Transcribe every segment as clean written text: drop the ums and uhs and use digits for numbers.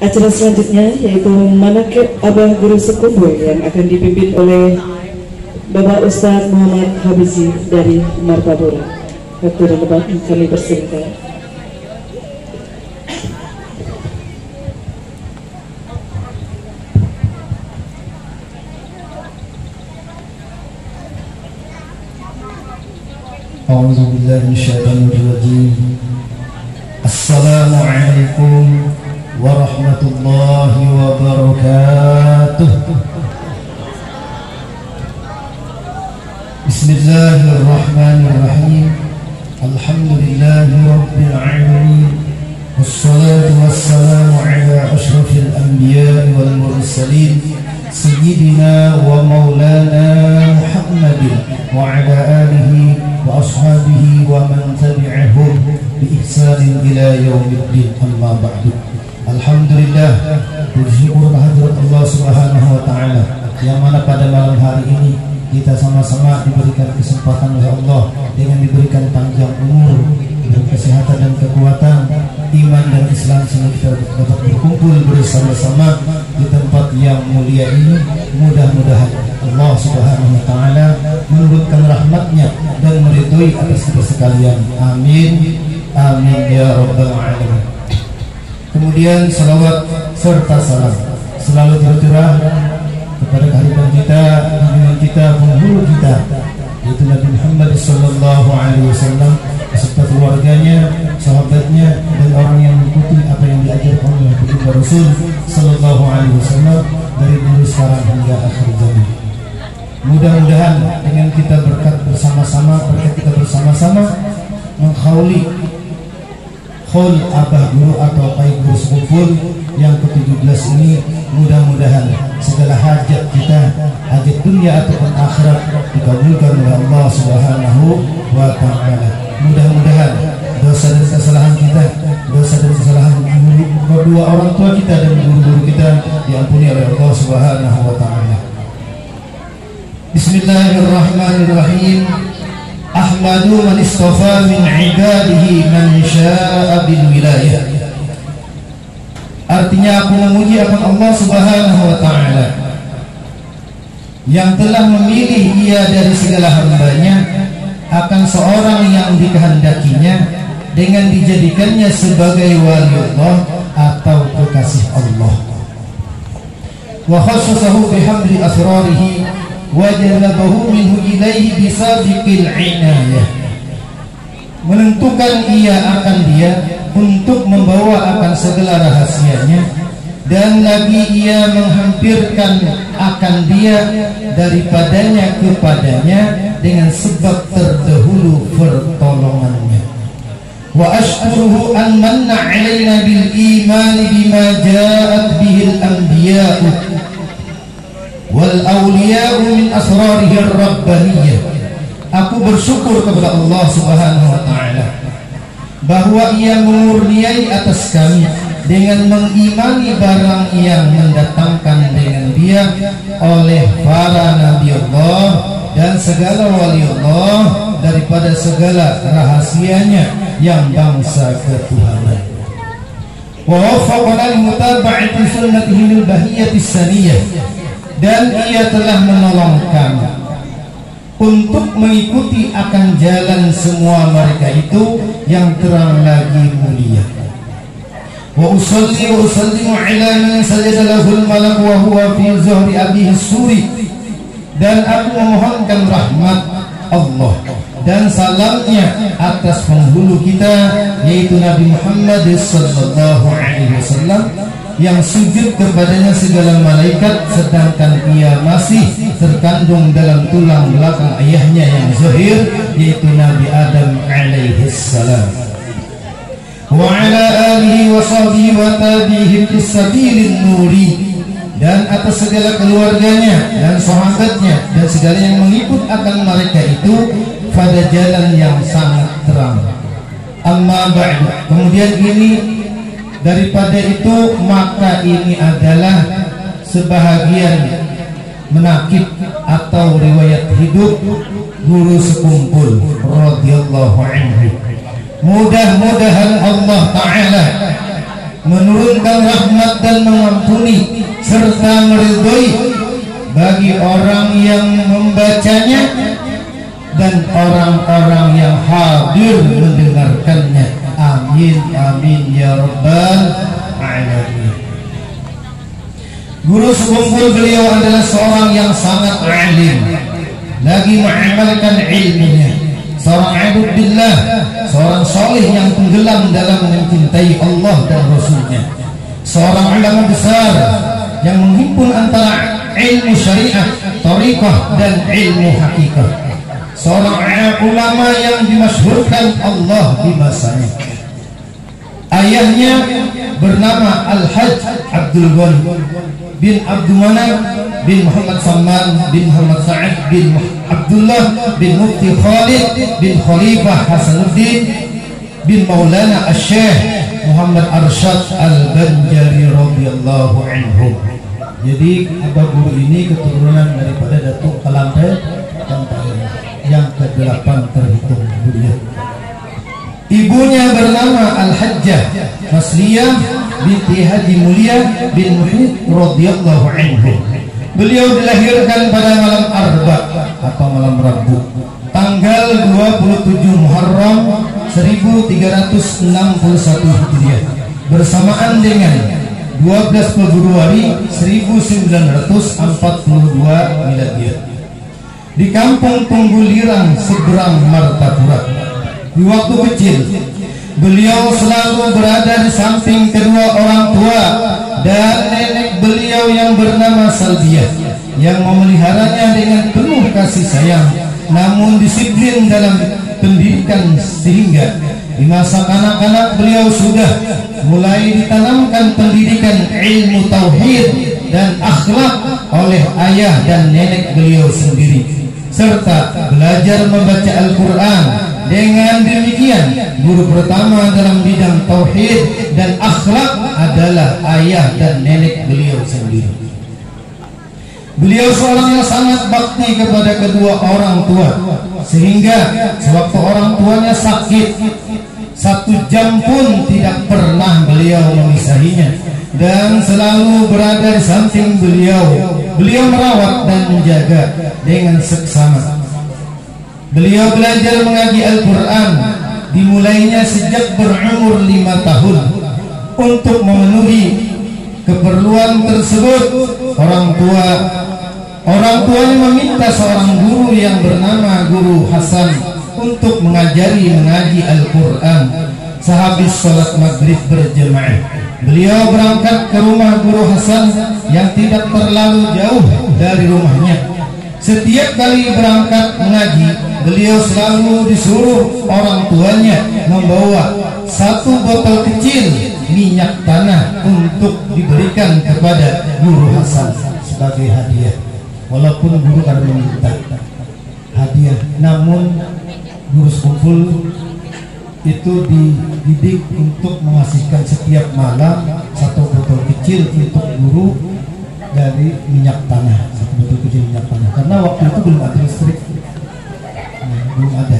Acara selanjutnya yaitu Manaqib Abah Guru Sekumbul yang akan dipimpin oleh Bapak Ustadz Muhammad Habizi dari Martapura. Waktu dan tempat kami persilakan. A'udzubillahiminasyaitonirrajim. Assalamualaikum warahmatullahi wabarakatuh. Bismillahirrahmanirrahim. Alhamdulillahi rabbil alamin. Wassalatu wassalamu ala asyrafil anbiya'i wal mursalin sayyidina wa maulana Muhammadin wa ala alihi wa ashabihi wa man tabi'ahum bi ihsanin ila yaumiddin, amma ba'du. Alhamdulillah, bersyukur kehadirat Allah Subhanahu wa taala yang mana pada malam hari ini kita sama-sama diberikan kesempatan oleh Allah dengan diberikan panjang umur, diberikan kesehatan dan kekuatan, iman dan Islam, sehingga kita dapat berkumpul bersama-sama di tempat yang mulia ini. Mudah-mudahan Allah Subhanahu wa taala menurunkan rahmatnya dan meridhoi atas kita sekalian. Amin. Amin ya rabbal alamin. Kemudian salawat serta salam selalu tercurah kepada kehadiran kita, junjungan kita, penghulu kita, yaitu Nabi Muhammad sallallahu alaihi wasallam beserta keluarganya, sahabatnya, dan orang yang mengikuti apa yang diajarkan oleh Baginda Rasul sallallahu alaihi wasallam dari dulu sekarang hingga akhir zaman. Mudah-mudahan dengan kita berkat kita bersama-sama menghauli Khul Abah Guru atau Pai Guru Sekumpul yang ke-17 ini, mudah-mudahan segala hajat kita, hajat dunia ataupun akhirat, dikabulkan oleh Allah Subhanahu wa taala. Mudah-mudahan dosa dan kesalahan kita, dosa dan kesalahan kedua orang tua kita dan guru-guru kita diampuni oleh Allah Subhanahu wa taala. Bismillahirrahmanirrahim. Ahmadu man istafa min ibadihi man syaa bil wilayah. Artinya aku memuji akan Allah Subhanahu wa taala yang telah memilih ia dari segala hambanya akan seorang yang dikehendakinya dengan dijadikannya sebagai wali Allah atau kekasih Allah. Wa khassasahu bihamdi asrarihi wa jalabahu minhu ilaihi bisabiqil inayah. Menentukan ia akan dia untuk membawa akan segala rahasianya, dan lagi ia menghampirkan akan dia daripadanya kepadanya dengan sebab terdahulu pertolongannya. Wa ashkuruhu an manna alaina bil iman bima ja'at bihil anbiya'u wal awliya'u min asrarihi rabbaniyah. Aku bersyukur kepada Allah Subhanahu wa taala bahwa ia memurniai atas kami dengan mengimani barang yang mendatangkan dengan dia oleh para nabi Allah dan segala wali Allah daripada segala rahasianya yang bangsa ketuhanan. Wa waffaqana li mutaba'ati sunnatihi lil bahiyyati saniyah, dan ia telah menolong kami untuk mengikuti akan jalan semua mereka itu yang terang lagi mulia. Wa usalli wa usallimu ala man sajada lahul malak wa huwa fi zuhri abihi suri, dan aku memohonkan rahmat Allah dan salamnya atas penghulu kita, yaitu Nabi Muhammad sallallahu alaihi wasallam, yang sujud kepadanya segala malaikat sedangkan ia masih terkandung dalam tulang belakang ayahnya yang zahir, yaitu Nabi Adam alaihi salam. Wa ala alihi wa sahbihi wa tabi'ihim bis-sabilin nuri, dan atas segala keluarganya dan sahabatnya dan segala yang mengikut akan mereka itu pada jalan yang sangat terang. Amma ba'du, kemudian ini daripada itu, maka ini adalah sebahagian menakib atau riwayat hidup Guru Sekumpul radhiyallahu anhu. Mudah-mudahan Allah Ta'ala menurunkan rahmat dan mengampuni serta meridhoi bagi orang yang membacanya dan orang-orang yang hadir mendengarkannya. Amin amin ya rabbal alamin. Guru sekumpul beliau adalah seorang yang sangat alim, lagi mengamalkan ilmunya, seorang abid billah, seorang soleh yang tenggelam dalam mencintai Allah dan Rasulnya, seorang ulama besar yang menghimpun antara ilmu syariat, thariqah dan ilmu hakikat, seorang ulama yang dimasyhurkan Allah di masanya. Ayahnya bernama Al-Hajj Abdul Ghani bin Abdul Manaf bin Muhammad Salman bin Muhammad Sa'id bin Abdullah bin Mufti Khalid bin Khalifah Hasanuddin bin Maulana Asy-Syaikh Muhammad Arsyad Al-Banjari radhiyallahu anhu. Jadi Abah Guru ini keturunan daripada Datuk Kalampe dan yang ke-8 terhitung beliau. Ibunya bernama Al-Hajjah Masliyah binti Haji Mulia bin Muhyiddin radhiyallahu anhu. Beliau dilahirkan pada malam Arba atau malam Rabu, tanggal 27 Muharram 1361 Hijriah, bersamaan dengan 12 Februari 1942 Miladiah, di Kampung Tunggulirang seberang Martapura. Di waktu kecil beliau selalu berada di samping kedua orang tua dan nenek beliau yang bernama Salbiah, yang memeliharanya dengan penuh kasih sayang namun disiplin dalam pendidikan, sehingga di masa kanak-kanak beliau sudah mulai ditanamkan pendidikan ilmu tauhid dan akhlak oleh ayah dan nenek beliau sendiri, serta belajar membaca Al-Quran. Dengan demikian, guru pertama dalam bidang tauhid dan akhlak adalah ayah dan nenek beliau sendiri. Beliau seorang yang sangat bakti kepada kedua orang tua, sehingga sewaktu orang tuanya sakit, 1 jam pun tidak pernah beliau memisahinya dan selalu berada di samping beliau. Beliau merawat dan menjaga dengan seksama. Beliau belajar mengaji Al-Quran dimulainya sejak berumur 5 tahun. Untuk memenuhi keperluan tersebut, orang tuanya meminta seorang guru yang bernama Guru Hasan untuk mengajari mengaji Al-Quran. Sehabis sholat maghrib berjemaah, beliau berangkat ke rumah Guru Hasan yang tidak terlalu jauh dari rumahnya. Setiap kali berangkat mengaji, beliau selalu disuruh orang tuanya membawa 1 botol kecil minyak tanah untuk diberikan kepada Guru Hasan sebagai hadiah. Walaupun guru kan meminta hadiah, namun guru sekumpul itu dididik untuk mengasihkan setiap malam 1 botol kecil untuk guru dari minyak tanah, 1 botol kecil minyak tanah, karena waktu itu belum ada listrik, belum ada.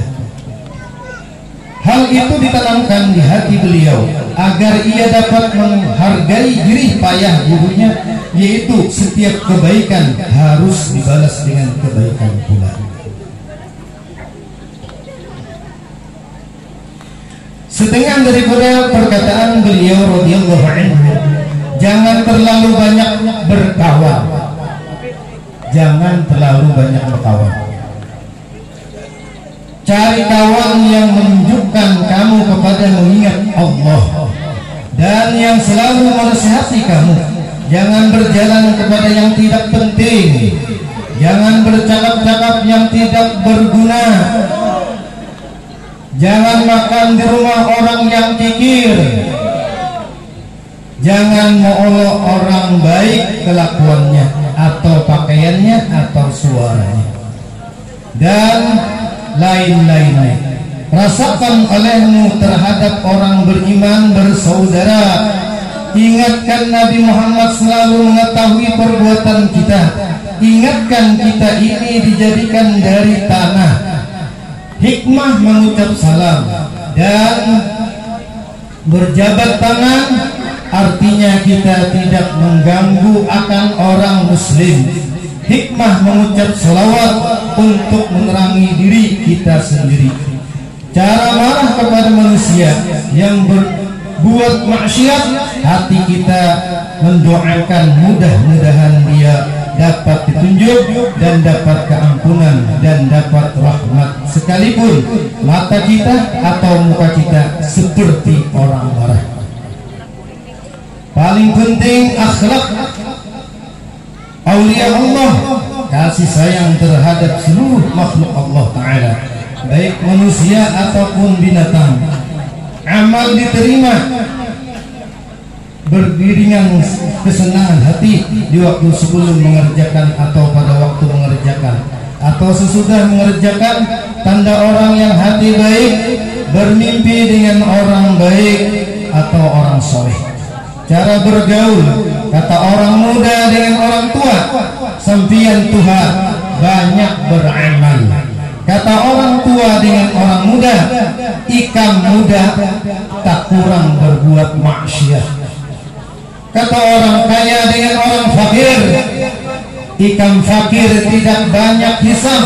Hal itu ditanamkan di hati beliau agar ia dapat menghargai jerih payah gurunya, yaitu setiap kebaikan harus dibalas dengan kebaikan pula. Setengah daripada perkataan beliau radhiyallahu anhu, jangan terlalu banyak berkawan. Jangan terlalu banyak berkawan. Cari kawan yang menunjukkan kamu kepada mengingat Allah dan yang selalu menasihati kamu. Jangan berjalan kepada yang tidak penting. Jangan bercakap-cakap yang tidak berguna. Jangan makan di rumah orang yang kikir. Jangan mengolok orang baik kelakuannya atau pakaiannya atau suaranya dan lain-lainnya. Rasakan olehmu terhadap orang beriman bersaudara. Ingatkan Nabi Muhammad selalu mengetahui perbuatan kita. Ingatkan kita ini dijadikan dari tanah. Hikmah mengucap salam dan berjabat tangan artinya kita tidak mengganggu akan orang muslim. Hikmah mengucap salawat untuk menerangi diri kita sendiri. Cara marah kepada manusia yang berbuat maksiat, hati kita mendoakan mudah-mudahan dia dapat ditunjuk dan dapat keampunan dan dapat rahmat, sekalipun mata kita atau muka kita seperti orang marah. Paling penting akhlak aulia Allah, kasih sayang terhadap seluruh makhluk Allah Ta'ala, baik manusia ataupun binatang. Amal diterima beriringan kesenangan hati di waktu sebelum mengerjakan atau pada waktu mengerjakan atau sesudah mengerjakan. Tanda orang yang hati baik, bermimpi dengan orang baik atau orang soleh. Cara bergaul, kata orang muda dengan orang tua, sampian Tuhan banyak beramal. Kata orang tua dengan orang muda, ikam muda tak kurang berbuat maksiat. Kata orang kaya dengan orang fakir, ikam fakir tidak banyak hisab.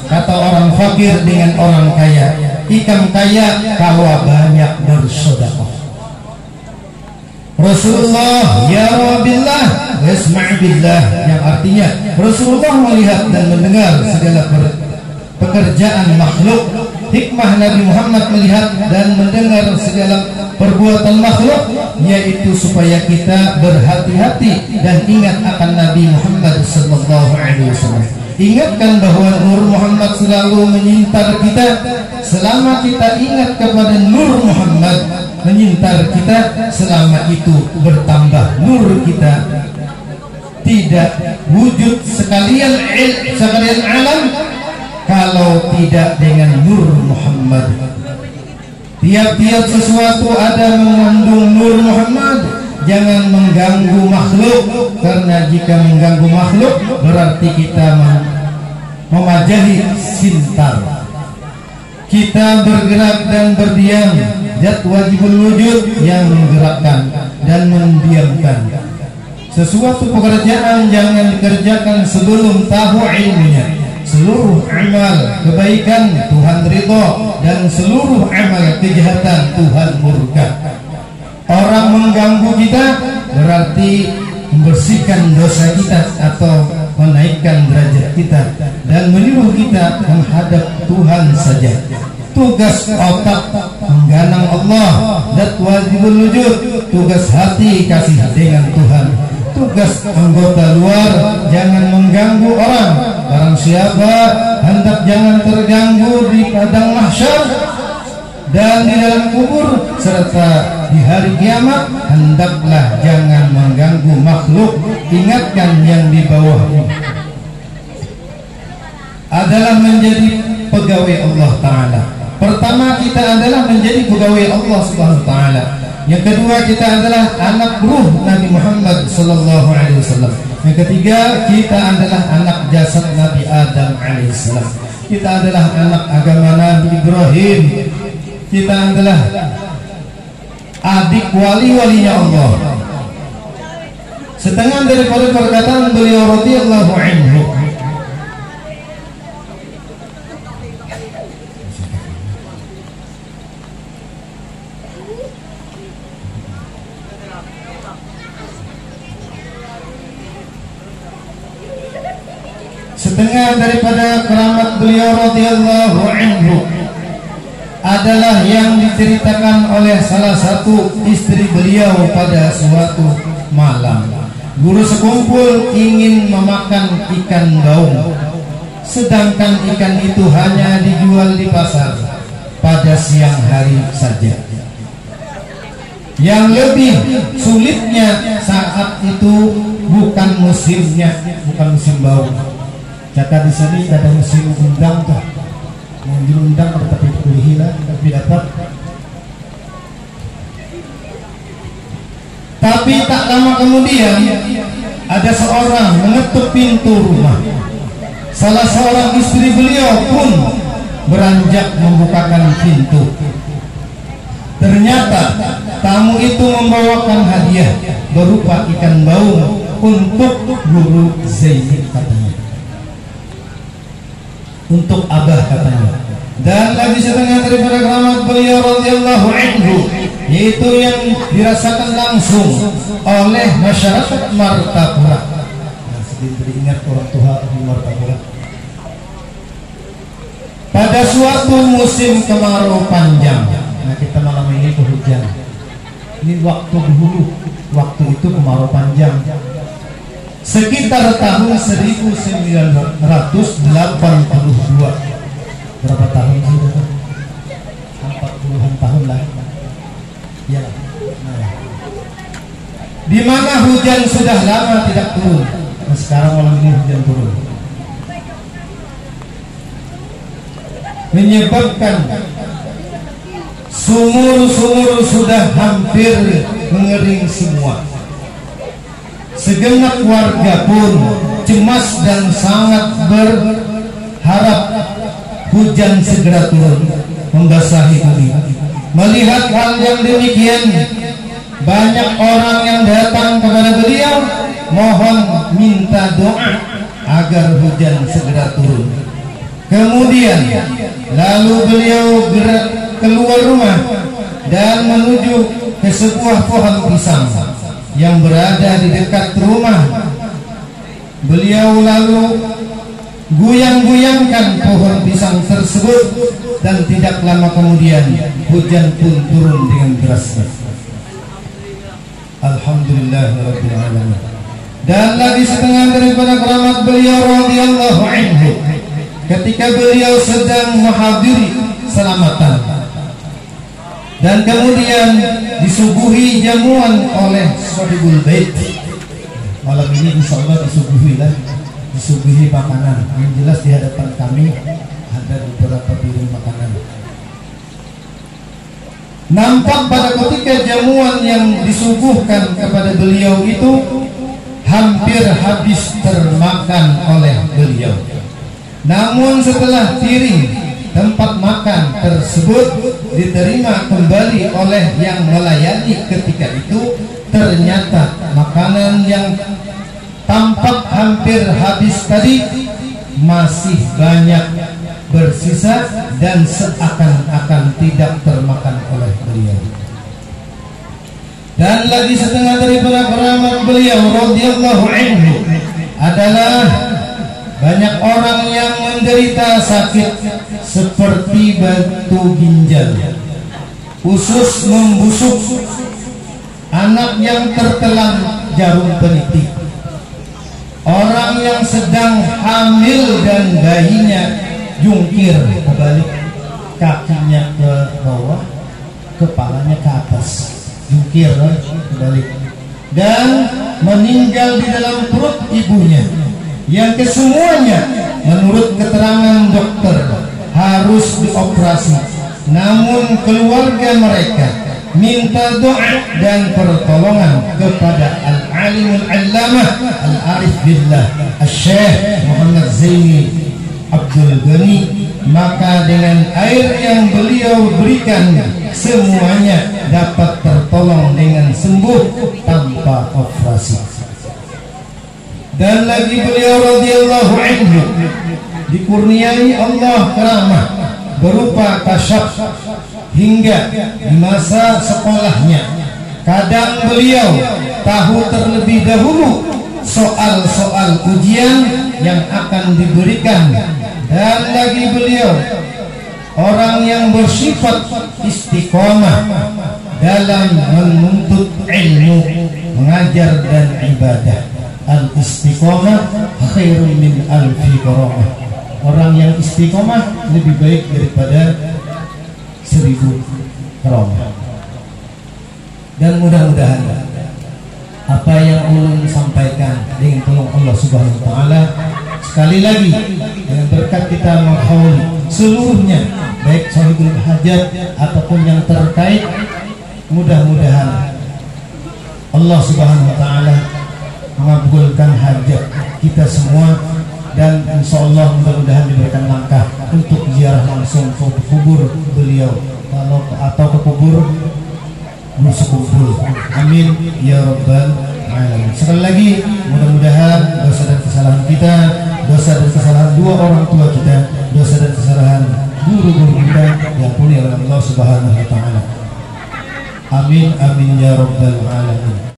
Kata orang fakir dengan orang kaya, ikam kaya kawa banyak bersedekah. Rasulullah ya Rabbillah wasma' billah, yang artinya Rasulullah melihat dan mendengar segala pekerjaan makhluk. Hikmah Nabi Muhammad melihat dan mendengar segala perbuatan makhluk, yaitu supaya kita berhati-hati dan ingat akan Nabi Muhammad sallallahu alaihi wasallam. Ingatkan bahwa Nur Muhammad selalu menyintar kita. Selama kita ingat kepada Nur Muhammad menyintar kita, selama itu bertambah nur kita. Tidak wujud sekalian alam kalau tidak dengan Nur Muhammad. Tiap-tiap sesuatu ada mengandung Nur Muhammad. Jangan mengganggu makhluk, karena jika mengganggu makhluk berarti kita memajahi sintar. Kita bergerak dan berdiam, zat wajibul wujud yang menggerakkan dan mendiamkan. Sesuatu pekerjaan jangan dikerjakan sebelum tahu ilmunya. Seluruh amal kebaikan Tuhan ridha, dan seluruh amal kejahatan Tuhan murka. Orang mengganggu kita berarti membersihkan dosa kita atau menaikkan derajat kita dan menyuruh kita menghadap Tuhan saja. Tugas otak mengganang Allah, zat wajibul wujud. Tugas hati kasih dengan Tuhan. Tugas anggota luar jangan mengganggu orang. Barang siapa hendak jangan terganggu di padang mahsyar dan di dalam kubur serta di hari kiamat, hendaklah jangan mengganggu makhluk. Ingatkan yang di bawahmu adalah menjadi pegawai Allah Ta'ala. Pertama, kita adalah menjadi pegawai Allah Subhanahu wa Ta'ala. Yang kedua, kita adalah anak ruh Nabi Muhammad sallallahu alaihi wasallam. Yang ketiga, kita adalah anak jasad Nabi Adam alaihissalam. Kita adalah anak agama Nabi Ibrahim. Kita adalah adik wali-walinya Allah. Setengah daripada perkataan beliau radhiyallahu anhu, setengah daripada keramat beliau radhiyallahu anhu adalah yang diceritakan oleh salah satu istri beliau pada suatu malam. Guru sekumpul ingin memakan ikan gaung, sedangkan ikan itu hanya dijual di pasar pada siang hari saja. Yang lebih sulitnya saat itu bukan musimnya, bukan musim bau. Jika di sini ada musim undang tuh, mau diundang tetapi hilang, tapi dapat. Tapi tak lama kemudian ada seorang mengetuk pintu rumah. Salah seorang istri beliau pun beranjak membukakan pintu. Ternyata tamu itu membawakan hadiah berupa ikan baung untuk guru Zaini katanya, untuk Abah katanya. Dan lagi setengah daripada keramat beliau radhiyallahu anhu, yaitu yang dirasakan langsung oleh masyarakat Martapura. Nah, sedikit ingat orang tua di Martapura. Pada suatu musim kemarau panjang, nah kita malam ini hujan. Ini waktu dahulu, waktu itu kemarau panjang. Sekitar tahun 1982. Berapa tahun sih? 40-an tahun lah. Ya. Nah. Di mana hujan sudah lama tidak turun. Nah, sekarang malam ini hujan turun. Menyebabkan sumur-sumur sudah hampir mengering semua. Segenap warga pun cemas dan sangat berharap hujan segera turun membasahi bumi. Melihat hal yang demikian, banyak orang yang datang kepada beliau mohon minta doa agar hujan segera turun. Kemudian lalu beliau keluar rumah dan menuju ke sebuah pohon pisang yang berada di dekat rumah. Beliau lalu guyang-guyangkan pohon pisang tersebut dan tidak lama kemudian hujan pun turun dengan derasnya. Alhamdulillahirabbil alamin. Dan lagi setengah daripada keramat beliau radhiyallahu anhu, ketika beliau sedang menghadiri selamatan dan kemudian disuguhi jamuan oleh Sahibul Bait. Malam ini insyaallah disuguhi makanan. Yang jelas di hadapan kami ada beberapa piring makanan. Nampak pada ketika jamuan yang disuguhkan kepada beliau itu hampir habis termakan oleh beliau. Namun setelah piring tempat makan tersebut diterima kembali oleh yang melayani ketika itu, ternyata makanan yang tampak hampir habis tadi masih banyak bersisa dan seakan-akan tidak termakan oleh beliau. Dan lagi setengah daripada keramat beliau radhiyallahu anhu adalah banyak orang yang menderita sakit seperti batu ginjal, usus membusuk, anak yang tertelan jarum peniti, orang yang sedang hamil dan bayinya jungkir kebalik, kakinya ke bawah, kepalanya ke atas, jungkir kebalik, dan meninggal di dalam perut ibunya, yang kesemuanya menurut keterangan dokter harus dioperasi. Namun keluarga mereka minta doa dan pertolongan kepada Al-Alimul Allamah Al-Arif Billah Al-Syekh Muhammad Zaini Abdul Ghani. Maka dengan air yang beliau berikan semuanya dapat tertolong dengan sembuh tanpa operasi. Dan lagi beliau radhiyallahu anhu dikurniai Allah karamah berupa kasyaf hingga di masa sekolahnya kadang beliau tahu terlebih dahulu soal-soal ujian yang akan diberikan. Dan lagi beliau orang yang bersifat istiqomah dalam menuntut ilmu, mengajar dan ibadah. Al-istiqomah khairun min alfi karamah. Orang yang istiqomah lebih baik daripada 1000 karamah. Dan mudah-mudahan apa yang ulun sampaikan dengan tolong Allah Subhanahu wa taala, sekali lagi dengan berkat kita menghaul seluruhnya, baik sahibul hajat ataupun yang terkait, mudah-mudahan Allah Subhanahu wa taala mengabulkan hajat kita semua, dan insyaallah mudah-mudahan diberikan langkah untuk ziarah langsung ke kubur beliau atau ke kubur bersekumpul. Amin ya rabbal alamin. Sekali lagi, mudah-mudahan dosa dan kesalahan kita, dosa dan kesalahan dua orang tua kita, dosa dan kesalahan guru-guru kita diampuni oleh Allah Subhanahu wa taala. Amin amin ya rabbal alamin.